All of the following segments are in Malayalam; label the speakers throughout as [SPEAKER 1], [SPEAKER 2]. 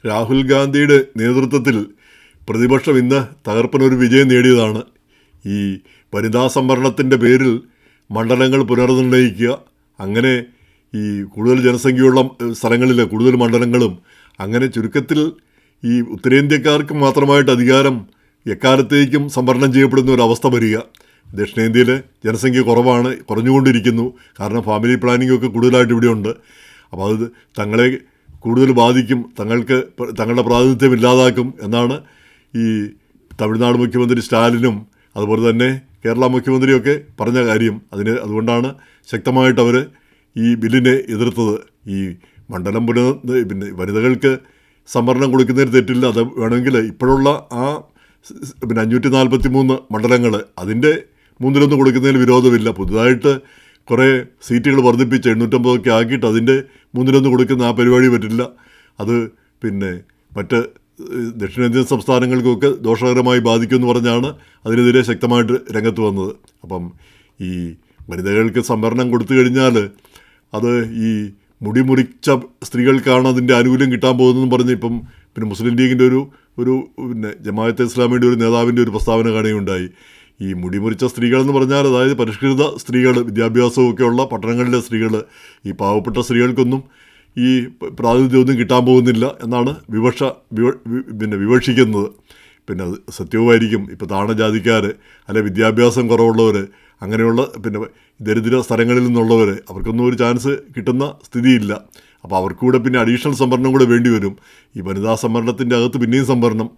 [SPEAKER 1] രാഹുൽ ഗാന്ധിയുടെ നേതൃത്വത്തിൽ പ്രതിപക്ഷം ഇന്ന് തകർപ്പനൊരു വിജയം നേടിയതാണ്. ഈ വനിതാ സംവരണത്തിൻ്റെ പേരിൽ മണ്ഡലങ്ങൾ പുനർനിർണ്ണയിക്കുക, അങ്ങനെ ഈ കൂടുതൽ ജനസംഖ്യയുള്ള സ്ഥലങ്ങളിലെ കൂടുതൽ മണ്ഡലങ്ങളും, അങ്ങനെ ചുരുക്കത്തിൽ ഈ ഉത്തരേന്ത്യക്കാർക്ക് മാത്രമായിട്ട് അധികാരം എക്കാലത്തേക്കും സംവരണം ചെയ്യപ്പെടുന്ന ഒരവസ്ഥ വരിക. ദക്ഷിണേന്ത്യയിൽ ജനസംഖ്യ കുറഞ്ഞുകൊണ്ടിരിക്കുന്നു. കാരണം ഫാമിലി പ്ലാനിംഗ് ഒക്കെ കൂടുതലായിട്ട് ഇവിടെയുണ്ട്. അപ്പോൾ അത് തങ്ങളെ കൂടുതൽ ബാധിക്കും, തങ്ങളുടെ പ്രാതിനിധ്യം ഇല്ലാതാക്കും എന്നാണ് ഈ തമിഴ്നാട് മുഖ്യമന്ത്രി സ്റ്റാലിനും അതുപോലെ തന്നെ കേരള മുഖ്യമന്ത്രിയൊക്കെ പറഞ്ഞ കാര്യം. അതുകൊണ്ടാണ് ശക്തമായിട്ട് അവർ ഈ ബില്ലിനെ എതിർത്തത്. ഈ മണ്ഡലം പിന്നെ വനിതകൾക്ക് സംവരണം കൊടുക്കുന്നതിന് തെറ്റില്ല. അത് വേണമെങ്കിൽ ഇപ്പോഴുള്ള ആ 543 മണ്ഡലങ്ങൾ അതിൻ്റെ 1/3 കൊടുക്കുന്നതിൽ വിരോധമില്ല. പുതുതായിട്ട് കുറേ സീറ്റുകൾ വർദ്ധിപ്പിച്ച് 850 ആക്കിയിട്ട് അതിൻ്റെ 1/3 കൊടുക്കുന്ന ആ പരിപാടി പറ്റില്ല. അത് പിന്നെ മറ്റ് ദക്ഷിണേന്ത്യൻ സംസ്ഥാനങ്ങൾക്കൊക്കെ ദോഷകരമായി ബാധിക്കുമെന്ന് പറഞ്ഞാണ് അതിനെതിരെ ശക്തമായിട്ട് രംഗത്ത് വന്നത്. അപ്പം ഈ വനിതകൾക്ക് സംവരണം കൊടുത്തു കഴിഞ്ഞാൽ അത് ഈ മുടി മുറിച്ച സ്ത്രീകൾക്കാണ് അതിൻ്റെ ആനുകൂല്യം കിട്ടാൻ പോകുന്നതെന്ന് പറഞ്ഞ് പിന്നെ മുസ്ലിം ലീഗിൻ്റെ ഒരു ജമാഅത്തെ ഇസ്ലാമിയുടെ ഒരു നേതാവിൻ്റെ ഒരു പ്രസ്താവന കാണുകയുണ്ടായി. ഈ മുടിമുറിച്ച സ്ത്രീകളെന്ന് പറഞ്ഞാൽ അതായത് പരിഷ്കൃത സ്ത്രീകൾ, വിദ്യാഭ്യാസമൊക്കെ ഉള്ള പട്ടണങ്ങളിലെ സ്ത്രീകൾ, ഈ പാവപ്പെട്ട സ്ത്രീകൾക്കൊന്നും ഈ പ്രാതിനിധ്യമൊന്നും കിട്ടാൻ പോകുന്നില്ല എന്നാണ് വിവക്ഷിക്കുന്നത്. പിന്നെ അത് സത്യവുമായിരിക്കും. ഇപ്പോൾ താണജാതിക്കാർ, അല്ലെ വിദ്യാഭ്യാസം കുറവുള്ളവർ, അങ്ങനെയുള്ള ദരിദ്ര സ്ഥലങ്ങളിൽ നിന്നുള്ളവർ, അവർക്കൊന്നും ഒരു ചാൻസ് കിട്ടുന്ന സ്ഥിതിയില്ല. അപ്പോൾ അവർക്കൂടെ അഡീഷണൽ സംവരണം കൂടെ വേണ്ടി വരും. ഈ വനിതാ സംവരണത്തിൻ്റെ അകത്ത് പിന്നെയും സംവരണം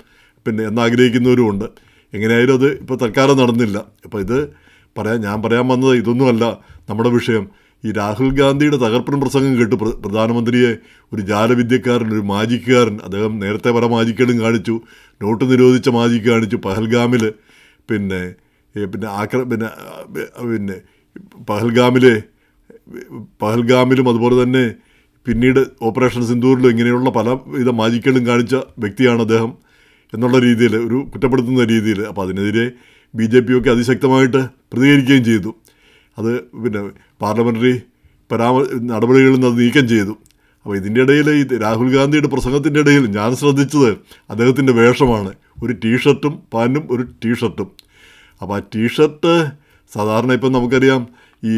[SPEAKER 1] എന്നാഗ്രഹിക്കുന്നവരുമുണ്ട്. എങ്ങനെയായാലും അത് ഇപ്പോൾ തൽക്കാലം നടന്നില്ല. അപ്പോൾ ഞാൻ പറയാൻ വന്നത് ഇതൊന്നുമല്ല നമ്മുടെ വിഷയം. ഈ രാഹുൽ ഗാന്ധിയുടെ തകർപ്പൻ പ്രസംഗം കേട്ട് പ്രധാനമന്ത്രിയെ ഒരു ജാലവിദ്യക്കാരൻ, ഒരു മാജിക്കുകാരൻ, അദ്ദേഹം നേരത്തെ പല മാജിക്കുകളും കാണിച്ചു. നോട്ട് നിരോധിച്ച മാജിക്ക് കാണിച്ചു. പഹൽഗാമിലും അതുപോലെ തന്നെ പിന്നീട് ഓപ്പറേഷൻ സിന്ദൂറിലും ഇങ്ങനെയുള്ള പലവിധ മാജിക്കുകളും കാണിച്ച വ്യക്തിയാണ് അദ്ദേഹം എന്നുള്ള രീതിയിൽ, ഒരു കുറ്റപ്പെടുത്തുന്ന രീതിയിൽ. അപ്പോൾ അതിനെതിരെ BJP ഒക്കെ അതിശക്തമായിട്ട് പ്രതികരിക്കുകയും ചെയ്തു. അത് പാർലമെൻ്ററി നടപടികളിൽ നിന്ന് അത് നീക്കം ചെയ്തു. അപ്പോൾ ഇതിൻ്റെ ഇടയിൽ ഈ രാഹുൽ ഗാന്ധിയുടെ പ്രസംഗത്തിൻ്റെ ഇടയിൽ ഞാൻ ശ്രദ്ധിച്ചത് അദ്ദേഹത്തിൻ്റെ വേഷമാണ്. ഒരു ടീഷർട്ടും പാൻറ്റും ഒരു ടീഷർട്ടും. അപ്പോൾ ആ ടീഷർട്ട് സാധാരണ ഇപ്പം നമുക്കറിയാം, ഈ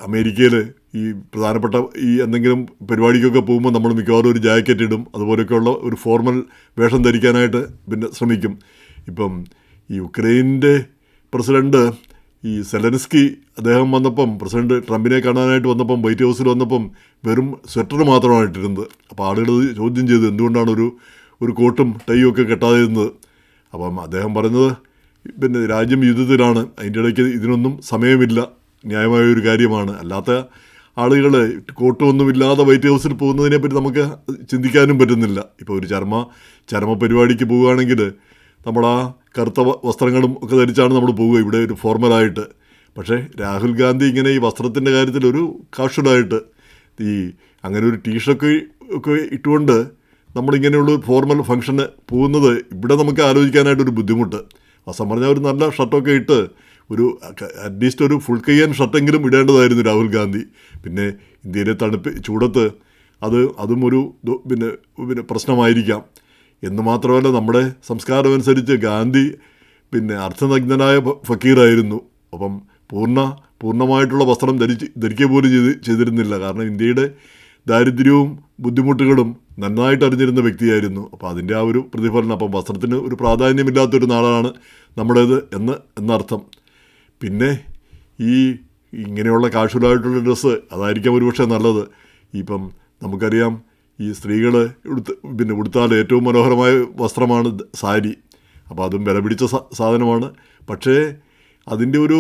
[SPEAKER 1] അമേരിക്കയിൽ ഈ പ്രധാനപ്പെട്ട ഈ എന്തെങ്കിലും പരിപാടിക്കൊക്കെ പോകുമ്പോൾ നമ്മൾ മിക്കവാറും ഒരു ജാക്കറ്റ് ഇടും, അതുപോലെയൊക്കെയുള്ള ഒരു ഫോർമൽ വേഷം ധരിക്കാനായിട്ട് ശ്രമിക്കും. ഇപ്പം ഈ യുക്രൈൻ്റെ പ്രസിഡൻറ്റ് ഈ സെലൻസ്കി അദ്ദേഹം വന്നപ്പം, പ്രസിഡന്റ് ട്രംപിനെ കാണാനായിട്ട് വന്നപ്പം, വൈറ്റ് ഹൗസിൽ വന്നപ്പം വെറും സ്വെറ്റർ മാത്രമാണ് ഇട്ടിരുന്നത്. അപ്പോൾ ആളുകൾ ചോദ്യം ചെയ്തു എന്തുകൊണ്ടാണ് ഒരു കോട്ടും ടൈയും ഒക്കെ കെട്ടാതിരുന്നത്. അപ്പം അദ്ദേഹം പറഞ്ഞത് രാജ്യം യുദ്ധത്തിലാണ്, അതിൻ്റെ ഇടയ്ക്ക് ഇതിനൊന്നും സമയമില്ല, ന്യായമായ ഒരു കാര്യമാണ്. അല്ലാത്ത ആളുകൾ കോട്ടൊന്നുമില്ലാതെ വൈറ്റ് ഹൗസിൽ പോകുന്നതിനെപ്പറ്റി നമുക്ക് ചിന്തിക്കാനും പറ്റുന്നില്ല. ഇപ്പോൾ ഒരു ചരമ പരിപാടിക്ക് പോവുകയാണെങ്കിൽ നമ്മൾ ആ കറുത്ത വസ്ത്രങ്ങളും ഒക്കെ ധരിച്ചാണ് നമ്മൾ പോവുക, ഇവിടെ ഒരു ഫോർമലായിട്ട്. പക്ഷേ രാഹുൽ ഗാന്ധി ഇങ്ങനെ ഈ വസ്ത്രത്തിൻ്റെ കാര്യത്തിൽ ഒരു കാഷ്വലായിട്ട് അങ്ങനെ ഒരു ടീഷർട്ട് ഒക്കെ ഇട്ടുകൊണ്ട് നമ്മളിങ്ങനെയുള്ള ഫോർമൽ ഫംഗ്ഷന് പോകുന്നത് ഇവിടെ നമുക്ക് ആലോചിക്കാനായിട്ടൊരു ബുദ്ധിമുട്ട്. വസ്ത്രം പറഞ്ഞാൽ ഒരു നല്ല ഷർട്ടൊക്കെ ഇട്ട് ഒരു അറ്റ്ലീസ്റ്റ് ഒരു ഫുൾ കയ്യാൻ ഷർട്ടെങ്കിലും ഇടേണ്ടതായിരുന്നു രാഹുൽ ഗാന്ധി. പിന്നെ ഇന്ത്യയിലെ ചൂടത്ത് അതും ഒരു പ്രശ്നമായിരിക്കാം. എന്ന് മാത്രമല്ല, നമ്മുടെ സംസ്കാരം അനുസരിച്ച് ഗാന്ധി അർത്ഥനഗ്നനായ ഫക്കീറായിരുന്നു. അപ്പം പൂർണ്ണമായിട്ടുള്ള വസ്ത്രം ധരിക്കുക പോലും ചെയ്തിരുന്നില്ല. കാരണം ഇന്ത്യയുടെ ദാരിദ്ര്യവും ബുദ്ധിമുട്ടുകളും നന്നായിട്ട് അറിഞ്ഞിരുന്ന വ്യക്തിയായിരുന്നു. അപ്പോൾ അതിൻ്റെ ആ ഒരു പ്രതിഫലനം. അപ്പം വസ്ത്രത്തിന് ഒരു പ്രാധാന്യമില്ലാത്തൊരു നാടാണ് നമ്മുടേത് എന്നർത്ഥം. പിന്നെ ഇങ്ങനെയുള്ള കാഷ്വലായിട്ടുള്ള ഡ്രസ്സ് അതായിരിക്കാം ഒരുപക്ഷെ നല്ലത്. ഇപ്പം നമുക്കറിയാം, ഈ സ്ത്രീകൾ ഉടുത്താൽ ഏറ്റവും മനോഹരമായ വസ്ത്രമാണ് സാരി. അപ്പോൾ അതും വില പിടിച്ച സാധനമാണ്. പക്ഷേ അതിൻ്റെ ഒരു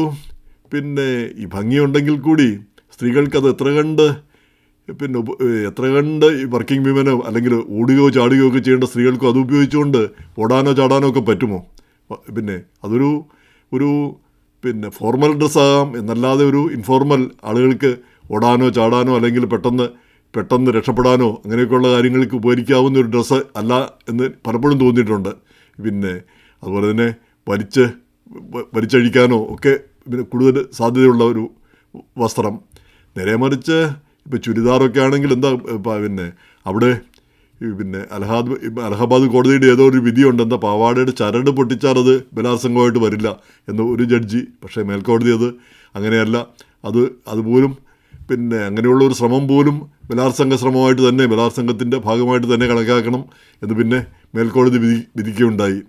[SPEAKER 1] ഈ ഭംഗിയുണ്ടെങ്കിൽ കൂടി സ്ത്രീകൾക്കത് എത്ര കണ്ട് ഈ വർക്കിംഗ് വിമനോ അല്ലെങ്കിൽ ഓടുകയോ ചാടുകയോ ഒക്കെ ചെയ്യേണ്ട സ്ത്രീകൾക്കും അത് ഉപയോഗിച്ചുകൊണ്ട് ഓടാനോ ചാടാനോ ഒക്കെ പറ്റുമോ? അതൊരു ഫോർമൽ ഡ്രസ്സാകാം എന്നല്ലാതെ ഒരു ഇൻഫോർമൽ ആളുകൾക്ക് ഓടാനോ ചാടാനോ അല്ലെങ്കിൽ പെട്ടെന്ന് രക്ഷപ്പെടാനോ അങ്ങനെയൊക്കെയുള്ള കാര്യങ്ങൾക്ക് ഉപകരിക്കാവുന്ന ഒരു ഡ്രസ്സ് അല്ല എന്ന് പലപ്പോഴും തോന്നിയിട്ടുണ്ട്. അതുപോലെ തന്നെ വലിച്ചഴിക്കാനോ ഒക്കെ കൂടുതൽ സാധ്യതയുള്ള ഒരു വസ്ത്രം. നേരെ മറിച്ച് ഇപ്പോൾ ചുരിദാറൊക്കെ ആണെങ്കിൽ അവിടെ പിന്നെ അലഹാബാദ് കോടതിയുടെ ഏതോ ഒരു വിധിയുണ്ട്, എന്താ പാവാടയുടെ ചരട് പൊട്ടിച്ചാൽ അത് ബലാത്സംഗമായിട്ട് വരില്ല എന്ന് ഒരു ജഡ്ജി. പക്ഷേ മേൽക്കോടതി അത് അങ്ങനെയല്ല, അതുപോലും പിന്നെ അങ്ങനെയുള്ള ഒരു ശ്രമം പോലും ബലാത്സംഗ ശ്രമമായിട്ട് തന്നെ, ബലാത്സംഗത്തിൻ്റെ ഭാഗമായിട്ട് തന്നെ കണക്കാക്കണം എന്ന് പിന്നെ മേൽക്കോടതി വിധിക്കുകയുണ്ടായി.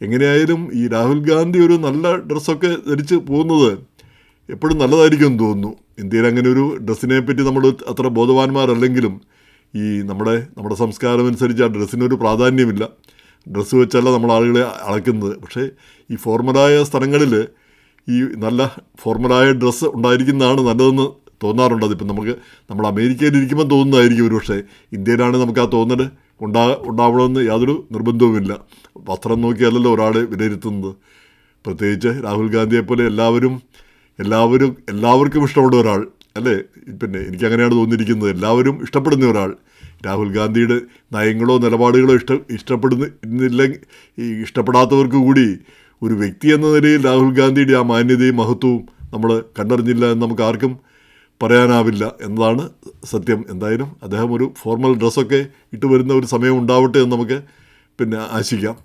[SPEAKER 1] എങ്ങനെയായാലും ഈ രാഹുൽ ഗാന്ധി ഒരു നല്ല ഡ്രസ്സൊക്കെ ധരിച്ച് പോകുന്നത് എപ്പോഴും നല്ലതായിരിക്കും എന്ന് തോന്നുന്നു. ഇന്ത്യയിൽ അങ്ങനെ ഒരു ഡ്രസ്സിനെ പറ്റി നമ്മൾ അത്ര ബോധവാന്മാരല്ലെങ്കിലും ഈ നമ്മുടെ സംസ്കാരം അനുസരിച്ച് ആ ഡ്രസ്സിനൊരു പ്രാധാന്യമില്ല. ഡ്രസ്സ് വെച്ചല്ല നമ്മൾ ആളുകളെ അളക്കുന്നത്. പക്ഷേ ഈ ഫോർമലായ സ്ഥലങ്ങളിൽ ഈ നല്ല ഫോർമലായ ഡ്രസ്സ് ഉണ്ടായിരിക്കുന്നതാണ് നല്ലതെന്ന് തോന്നാറുണ്ട്. അതിപ്പം നമ്മൾ അമേരിക്കയിലിരിക്കുമ്പോൾ തോന്നുന്നതായിരിക്കും ഒരു പക്ഷേ. ഇന്ത്യയിലാണ് നമുക്ക് ആ തോന്നൽ ഉണ്ടാവണമെന്ന് യാതൊരു നിർബന്ധവുമില്ല. വസ്ത്രം നോക്കിയല്ലല്ലോ ഒരാളെ വിലയിരുത്തുന്നത്. പ്രത്യേകിച്ച് രാഹുൽ ഗാന്ധിയെപ്പോലെ എല്ലാവർക്കും ഇഷ്ടമുള്ള ഒരാൾ അല്ലേ. പിന്നെ എനിക്കങ്ങനെയാണ് തോന്നിയിരിക്കുന്നത്. എല്ലാവരും ഇഷ്ടപ്പെടുന്ന ഒരാൾ. രാഹുൽ ഗാന്ധിയുടെ നയങ്ങളോ നിലപാടുകളോ ഇഷ്ടപ്പെടാത്തവർക്ക് കൂടി ഒരു വ്യക്തി എന്ന നിലയിൽ രാഹുൽ ഗാന്ധിയുടെ ആ മാന്യതയും മഹത്വവും നമ്മൾ കണ്ടറിഞ്ഞില്ല എന്ന് നമുക്ക് ആർക്കും പറയാനാവില്ല എന്നതാണ് സത്യം. എന്തായാലും അദ്ദേഹം ഒരു ഫോർമൽ ഡ്രസ്സൊക്കെ ഇട്ട് വരുന്ന ഒരു സമയം ഉണ്ടാവട്ടെ എന്ന് നമുക്ക് പിന്നെ ആശിക്കാം.